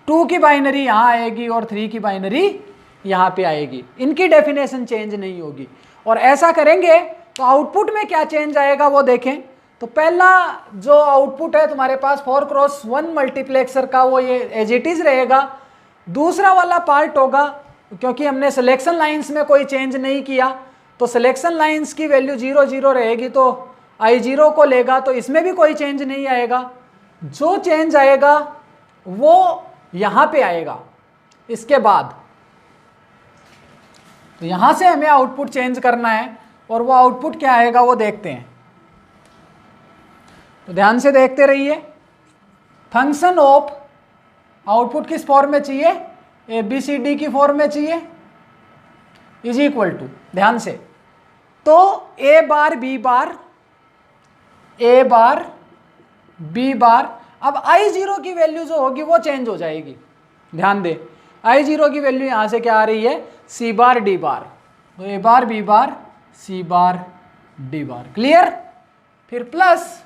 2 की बाइनरी यहां आएगी, और 3 की बाइनरी यहां पे आएगी। इनकी डेफिनेशन चेंज नहीं होगी। और ऐसा करेंगे तो आउटपुट में क्या चेंज आएगा वो देखें। तो पहला जो आउटपुट है तुम्हारे पास 4x1 मल्टीप्लेक्सर का, वो ये एज इट इज रहेगा। दूसरा वाला पार्ट होगा, क्योंकि हमने सिलेक्शन लाइंस में कोई चेंज नहीं किया, तो सिलेक्शन लाइंस की वैल्यू 0 0 रहेगी, तो I0 को लेगा, तो इसमें भी कोई चेंज नहीं आएगा। जो चेंज आएगा वो यहां पे आएगा इसके बाद। तो यहां से हमें आउटपुट चेंज करना है, और वो आउटपुट क्या आएगा वो देखते हैं। तो ध्यान से देखते रहिए। फंक्शन ऑफ, आउटपुट किस फॉर्म में चाहिए, ABCD की फॉर्म में चाहिए, इज इक्वल टू, ध्यान से, तो A bar B bar A bar B bar. अब आई जीरो की वैल्यू जो होगी वो चेंज हो जाएगी, ध्यान दे। आई जीरो की वैल्यू यहां से क्या आ रही है, सी बार डी बार। तो ए बार बी बार सी बार डी बार, क्लियर। फिर प्लस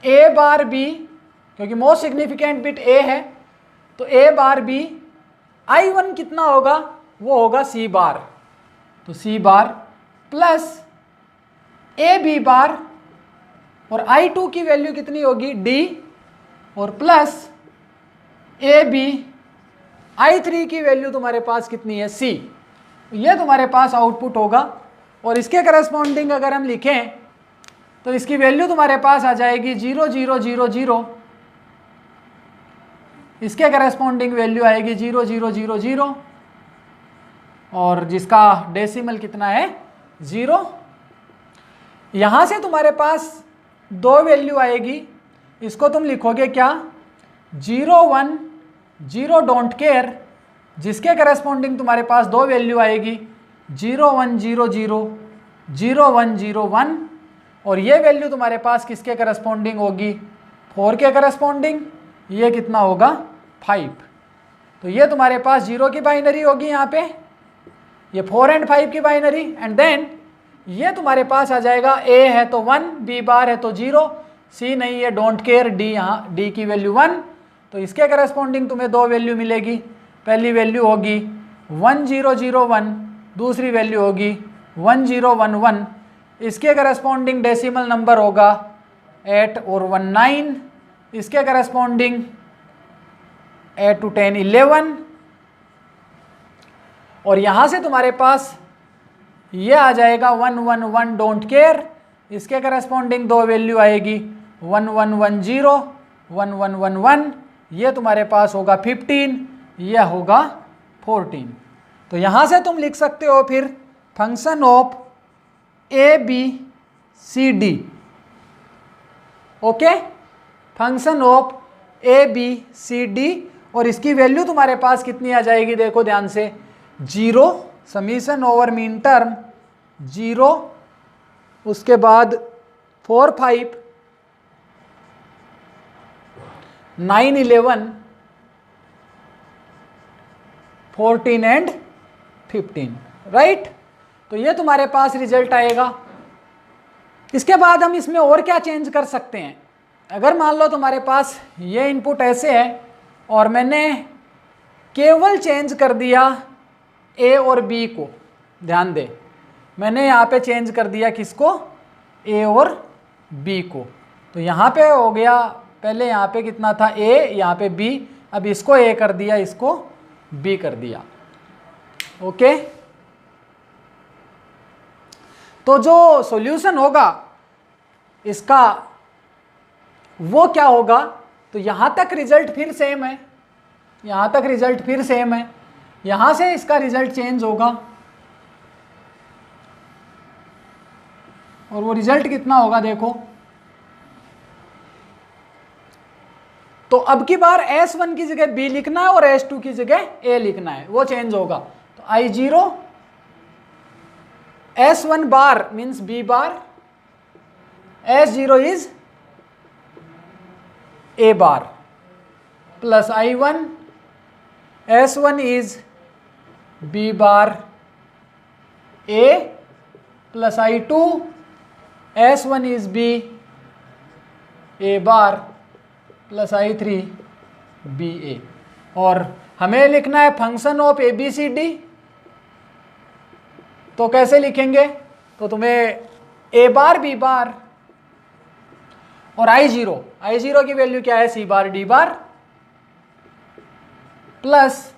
ए बार बी, क्योंकि मोस्ट सिग्निफिकेंट बिट ए है, तो ए बार बी आई वन कितना होगा, वो होगा सी बार, तो सी बार प्लस ए बी बार, और आई टू की वैल्यू कितनी होगी डी, और plus A B I three की वैल्यू तुम्हारे पास कितनी है सी। ये तुम्हारे पास आउटपुट होगा। और इसके करस्पॉन्डिंग अगर हम लिखें तो इसकी वैल्यू तुम्हारे पास आ जाएगी 0 0 0 0, इसके करस्पॉन्डिंग वैल्यू आएगी 0 0 0 0, और जिसका डेसिमल कितना है 0। यहां से तुम्हारे पास दो वैल्यू आएगी, इसको तुम लिखोगे क्या 0 1 0 डोंट केयर, जिसके करस्पॉन्डिंग तुम्हारे पास दो वैल्यू आएगी 0 1 0 0 0 1 0 1, और ये वैल्यू तुम्हारे पास किसके करस्पॉन्डिंग होगी 4 के करस्पॉन्डिंग, ये कितना होगा 5। तो ये तुम्हारे पास 0 की बाइनरी होगी यहाँ पे, ये 4 एंड 5 की बाइनरी, एंड देन ये तुम्हारे पास आ जाएगा ए है तो 1, बी बार है तो 0, सी नहीं है डोंट केयर, डी यहाँ डी की वैल्यू 1। तो इसके करस्पॉन्डिंग तुम्हें दो वैल्यू मिलेगी, पहली वैल्यू होगी 1 0 0 1, दूसरी वैल्यू होगी 1 0 1 1। इसके करस्पॉन्डिंग डेसिमल नंबर होगा 8 और 1 9, इसके करस्पॉन्डिंग 8 to 10 11, और यहाँ से तुम्हारे पास ये आ जाएगा 1 1 1 डोंट केयर, इसके करस्पॉन्डिंग दो वैल्यू आएगी 1 1 1 0 1 1 1 1, ये तुम्हारे पास होगा 15, यह होगा 14। तो यहाँ से तुम लिख सकते हो फिर function of A B C D, okay, function of A B C D, और इसकी वैल्यू तुम्हारे पास कितनी आ जाएगी, देखो ध्यान से 0 समीशन ओवर मीन टर्म 0, उसके बाद 4 5 9 11 14 एंड 15, राइट। तो ये तुम्हारे पास रिजल्ट आएगा। इसके बाद हम इसमें और क्या चेंज कर सकते हैं, अगर मान लो तुम्हारे पास ये इनपुट ऐसे है और मैंने केवल चेंज कर दिया ए और बी को, ध्यान दे मैंने यहाँ पे चेंज कर दिया किसको, ए और बी को, तो यहाँ पे हो गया, पहले यहाँ पे कितना था ए, यहाँ पे बी, अब इसको ए कर दिया, इसको बी कर दिया, ओके। तो जो सॉल्यूशन होगा इसका वो क्या होगा, तो यहाँ तक रिजल्ट फिर सेम है, यहाँ तक रिजल्ट फिर सेम है, यहाँ से इसका रिजल्ट चेंज होगा, और वो रिजल्ट कितना होगा देखो। तो अब की बार S1 की जगह B लिखना है और S2 की जगह A लिखना है, वो चेंज होगा। तो I0 S1 bar means B bar, S0 is A bar, plus I1 S1 is B bar A, plus I2 S1 is B A bar, plus I3 B A. और हमें लिखना है function of A B C D, तो कैसे लिखेंगे, तो तुम्हें ए bar B बार और I0 की वैल्यू क्या है सी बार डी बार, प्लस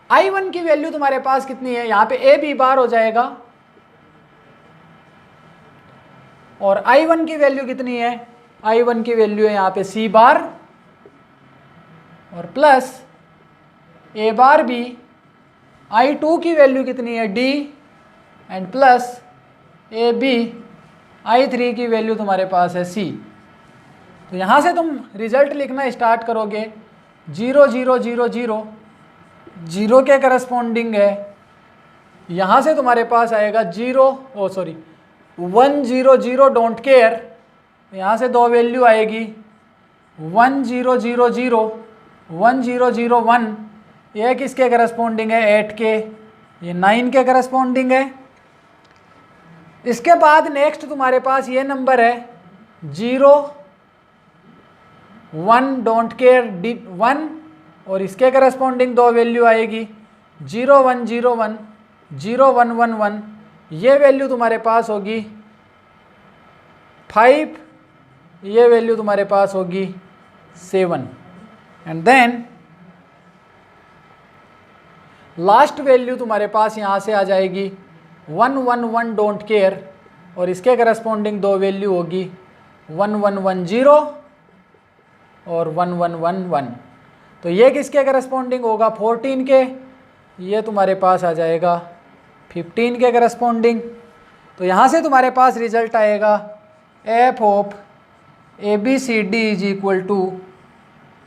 I1 की वैल्यू तुम्हारे पास कितनी है, यहाँ पे ए बी बार हो जाएगा, और I1 की वैल्यू कितनी है, I1 की वैल्यू है यहाँ पे सी बार, और प्लस ए बार बी, I2 की वैल्यू कितनी है D, and plus A B, I3 की वैल्यू तुम्हारे पास है सी। तो यहाँ से तुम रिजल्ट लिखना स्टार्ट करोगे 0 0 0 0, 0 के करस्पॉन्डिंग है, यहाँ से तुम्हारे पास आएगा 1 0 0 डोंट केयर, यहाँ से दो वैल्यू आएगी 1 0 0 0 1 0 0 1, ये किसके करस्पॉन्डिंग है 8 के, ये 9 के करस्पॉन्डिंग है। इसके बाद नेक्स्ट तुम्हारे पास ये नंबर है 0 1 डोंट केयर 1, और इसके करस्पॉन्डिंग दो वैल्यू आएगी 0 1 0 1 0 1 1 1, ये वैल्यू तुम्हारे पास होगी 5, ये वैल्यू तुम्हारे पास होगी 7, एंड देन लास्ट वैल्यू तुम्हारे पास यहाँ से आ जाएगी 1 1 1 डोंट केयर, और इसके करस्पॉन्डिंग दो वैल्यू होगी 1 1 1 0 और 1 1 1 1। तो ये किसके करस्पॉन्डिंग होगा 14 के, ये तुम्हारे पास आ जाएगा 15 के करस्पॉन्डिंग। तो यहाँ से तुम्हारे पास रिजल्ट आएगा F of ABCD is equal to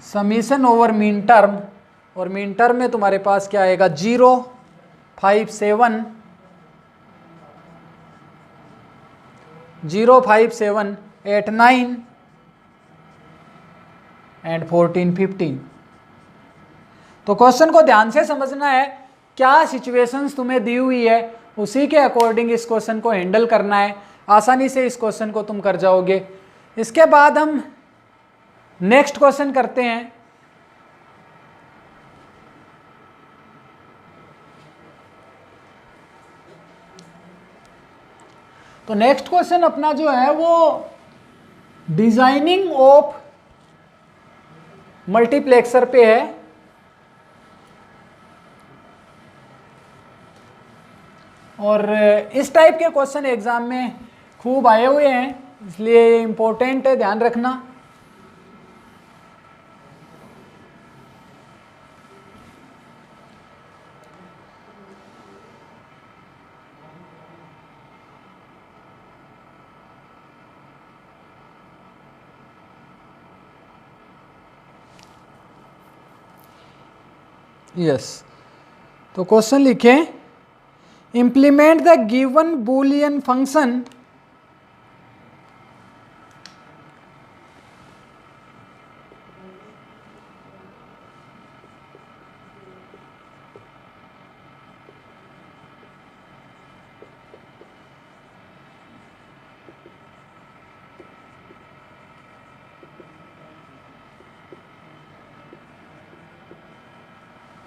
summation over mean term, और मीन टर्म में तुम्हारे पास क्या आएगा 0 5 7 0 5 7 8 9 एंड 14 15। तो क्वेश्चन को ध्यान से समझना है, क्या सिचुएशंस तुम्हें दी हुई है उसी के अकॉर्डिंग इस क्वेश्चन को हैंडल करना है, आसानी से इस क्वेश्चन को तुम कर जाओगे। इसके बाद हम नेक्स्ट क्वेश्चन करते हैं। तो नेक्स्ट क्वेश्चन अपना जो है वो डिजाइनिंग ऑफ मल्टीप्लेक्सर पे है। और इस टाइप के क्वेश्चन एग्जाम में खूब आए हुए हैं, इसलिए इम्पोर्टेंट है, ध्यान रखना। यस, तो क्वेश्चन लिखें, implement the given Boolean function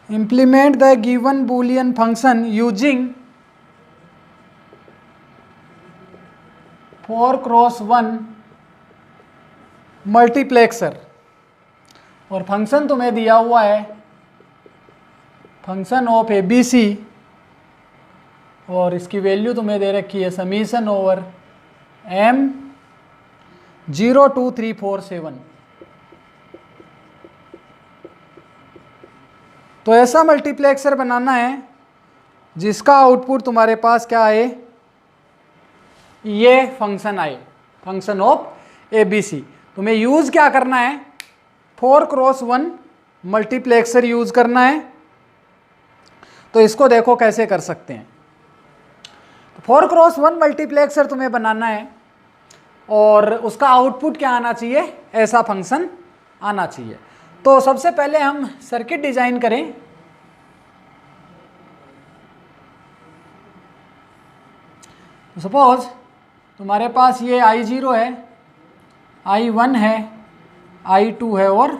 implement the given boolean function using 4x1 multiplexer. और फंक्शन तुम्हें दिया हुआ है फंक्शन ऑफ ABC, और इसकी वैल्यू तुम्हें दे रखी है समीशन ओवर M 0 2 3 4 7। तो ऐसा मल्टीप्लेक्सर बनाना है जिसका आउटपुट तुम्हारे पास क्या आए, ये फंक्शन आए, फंक्शन ऑफ ABC। तुम्हें यूज़ क्या करना है 4x1 मल्टीप्लेक्सर यूज़ करना है। तो इसको देखो कैसे कर सकते हैं। 4x1 मल्टीप्लेक्सर तुम्हें बनाना है और उसका आउटपुट क्या आना चाहिए, ऐसा फंक्शन आना चाहिए। तो सबसे पहले हम सर्किट डिजाइन करें। सपोज तुम्हारे पास ये I0 है, I1 है, I2 है और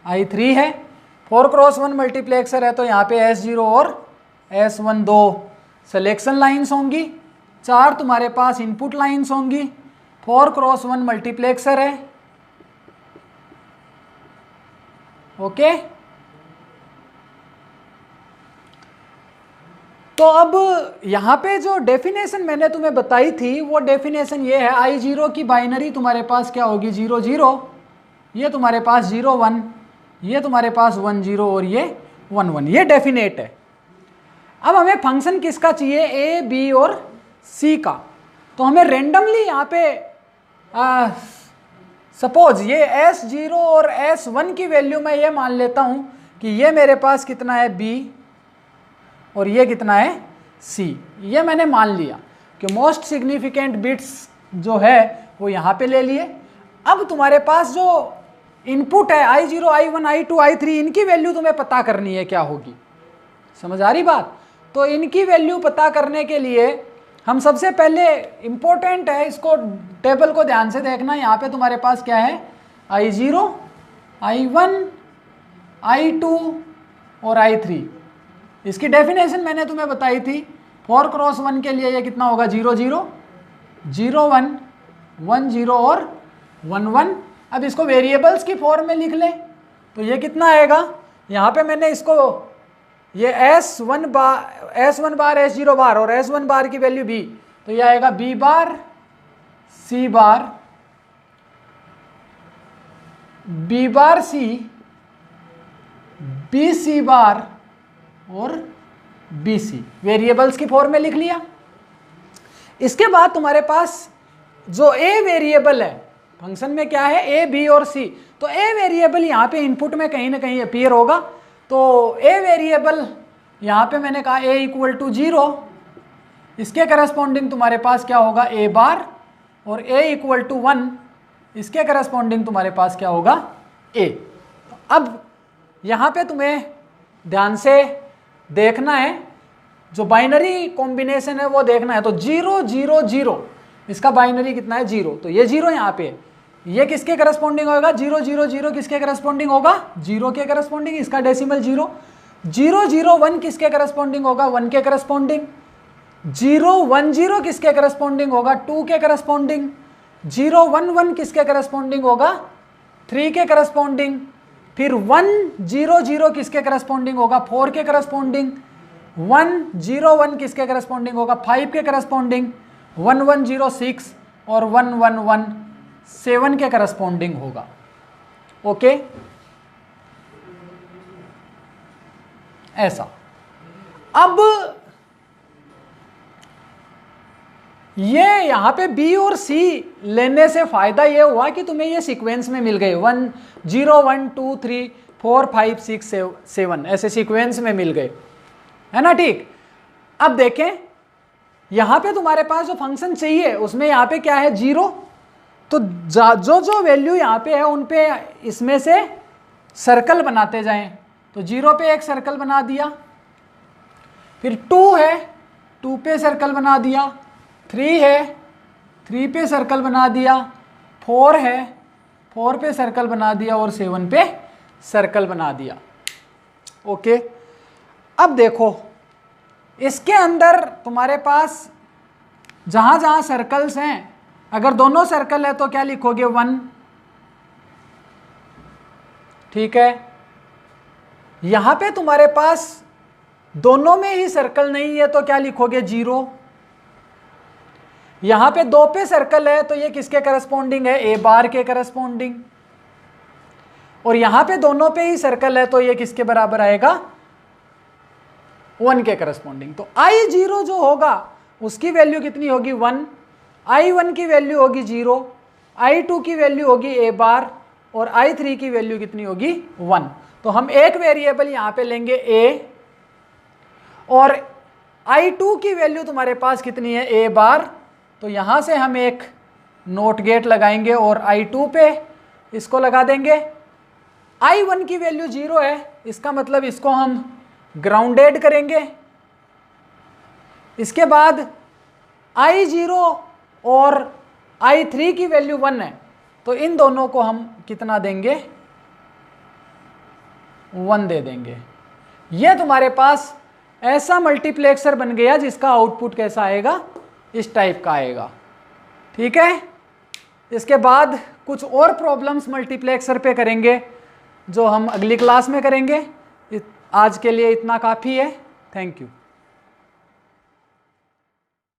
I3 है। 4x1 मल्टीप्लेक्सर है तो यहाँ पे S0 और S1 दो सिलेक्शन लाइंस होंगी, 4 तुम्हारे पास इनपुट लाइंस होंगी। 4x1 मल्टीप्लेक्सर है, ओके। तो अब यहाँ पे जो डेफिनेशन मैंने तुम्हें बताई थी वो डेफिनेशन ये है, I0 की बाइनरी तुम्हारे पास क्या होगी 0 0, ये तुम्हारे पास 0 1, ये तुम्हारे पास 1 0 और ये 1 1, ये डेफिनेट है। अब हमें फंक्शन किसका चाहिए, A B और C का। तो हमें रेंडमली यहाँ पे सपोज ये S0 और S1 की वैल्यू मैं ये मान लेता हूँ कि ये मेरे पास कितना है B और ये कितना है C, ये मैंने मान लिया कि मोस्ट सिग्निफिकेंट बिट्स जो है वो यहाँ पे ले लिए। अब तुम्हारे पास जो इनपुट है I0, I1, I2, I3, इनकी वैल्यू तुम्हें पता करनी है क्या होगी। समझ आ रही बात? तो इनकी वैल्यू पता करने के लिए हम सबसे पहले इम्पोर्टेंट है, इसको टेबल को ध्यान से देखना। यहाँ पे तुम्हारे पास क्या है, I0, I1, I2 और I3। इसकी डेफिनेशन मैंने तुम्हें बताई थी, 4 क्रॉस 1 के लिए ये कितना होगा, 0 0 0 1 1 0 और 1 1। अब इसको वेरिएबल्स की फॉर्म में लिख ले तो ये कितना आएगा, यहाँ पे मैंने इसको ये S1 बार S0 बार और S1 बार की वैल्यू B, तो ये आएगा B बार C बार B बार C BC बार और BC, वेरिएबल्स की फॉर्म में लिख लिया। इसके बाद तुम्हारे पास जो A वेरिएबल है फंक्शन में क्या है, A B और C, तो A वेरिएबल यहाँ पे इनपुट में कहीं ना कहीं अपीयर होगा। तो A वेरिएबल यहाँ पे मैंने कहा A इक्वल टू 0, इसके करस्पॉन्डिंग तुम्हारे पास क्या होगा, A बार, और A इक्वल टू 1, इसके करस्पॉन्डिंग तुम्हारे पास क्या होगा, A। अब यहाँ पे तुम्हें ध्यान से देखना है, जो बाइनरी कॉम्बिनेशन है वो देखना है। तो 0 0 0, इसका बाइनरी कितना है, 0, तो ये 0 यहाँ पे, ये किसके करस्पॉन्डिंग होगा, 0 0 0 किसके करस्पॉन्डिंग होगा, 0 के करस्पॉन्डिंग, इसका डेसिमल 0। 0 0 1 किसके करस्पॉन्डिंग होगा, 1 के करस्पॉन्डिंग। 0 1 0 किसके करस्पॉन्डिंग होगा, 2 के करस्पॉन्डिंग। 0 1 1 किसके करस्पॉन्डिंग होगा, 3 के करस्पॉन्डिंग। फिर 1 0 0 किसके करस्पॉन्डिंग होगा, 4 के करस्पॉन्डिंग। 1 0 1 किसके करस्पॉन्डिंग होगा, 5 के करस्पॉन्डिंग। 1 1 0 6 और 1 1 1 7 के करस्पॉन्डिंग होगा। ओके, ऐसा। अब ये यहाँ पे B और C लेने से फायदा ये हुआ कि तुम्हें ये सीक्वेंस में मिल गए, 1 0 1 2 3 4 5 6 7 ऐसे सीक्वेंस में मिल गए, है ना, ठीक। अब देखें यहाँ पे तुम्हारे पास जो फंक्शन चाहिए उसमें यहाँ पे क्या है, 0, तो जो वैल्यू यहाँ पे है उन पे इसमें से सर्कल बनाते जाएं। तो 0 पे एक सर्कल बना दिया, फिर 2 है 2 पे सर्कल बना दिया, 3 है 3 पे सर्कल बना दिया, 4 है 4 पे सर्कल बना दिया और 7 पे सर्कल बना दिया। ओके, अब देखो इसके अंदर तुम्हारे पास जहाँ जहाँ सर्कल्स हैं, अगर दोनों सर्कल है तो क्या लिखोगे, 1, ठीक है। यहाँ पे तुम्हारे पास दोनों में ही सर्कल नहीं है तो क्या लिखोगे, 0। यहाँ पे 2 पे सर्कल है तो ये किसके करस्पॉन्डिंग है, A बार के करस्पॉन्डिंग। और यहाँ पे दोनों पे ही सर्कल है तो ये किसके बराबर आएगा, 1 के करस्पॉन्डिंग। तो I0 जो होगा उसकी वैल्यू कितनी होगी, 1, I1 की वैल्यू होगी 0, I2 की वैल्यू होगी A बार और I3 की वैल्यू कितनी होगी, 1। तो हम एक वेरिएबल यहाँ पे लेंगे A, और I2 की वैल्यू तुम्हारे पास कितनी है, A बार, तो यहाँ से हम एक नोट गेट लगाएंगे और I2 पे इसको लगा देंगे। I1 की वैल्यू 0 है, इसका मतलब इसको हम ग्राउंडेड करेंगे। इसके बाद I0 और I3 की वैल्यू 1 है, तो इन दोनों को हम कितना देंगे, 1 दे देंगे। ये तुम्हारे पास ऐसा मल्टीप्लेक्सर बन गया जिसका आउटपुट कैसा आएगा, इस टाइप का आएगा, ठीक है। इसके बाद कुछ और प्रॉब्लम्स मल्टीप्लेक्सर पे करेंगे जो हम अगली क्लास में करेंगे। आज के लिए इतना काफ़ी है। Thank you.